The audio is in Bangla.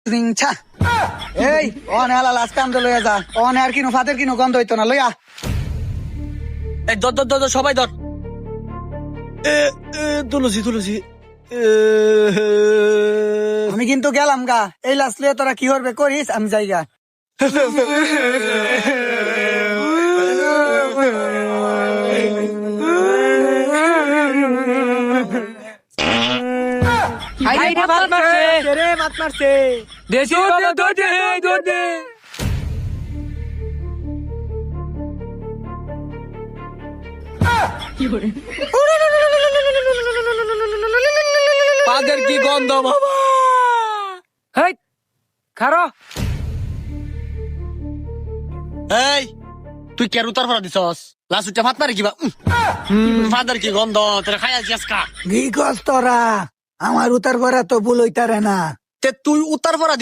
ছা এই অনে আলা লাস্ট কাম তো লইয়া যা অনে আর কিনো ফাতের কিনো গন্ধ হইতো না লইয়া এই ধর সবাই ধর তুলসী আমি কিন্তু গেলাম গা এই লাস্ট লিয়ে তোরা কি করবে করিস আমি যাইগা রে মাত মারছে দেশি দৌড় দে পাদের কি গন্ধ বাবা হেই খারো এই তুই কে উতার ফরা দিছস লাস্ট উঠে ফাত মারি কিবা ফাদার কি গন্ধ তোরা খাই আছিস কা ঘি কস তোরা আমার উতার ভরা তো ভুল হইতারে না তে তুই উতার ফরা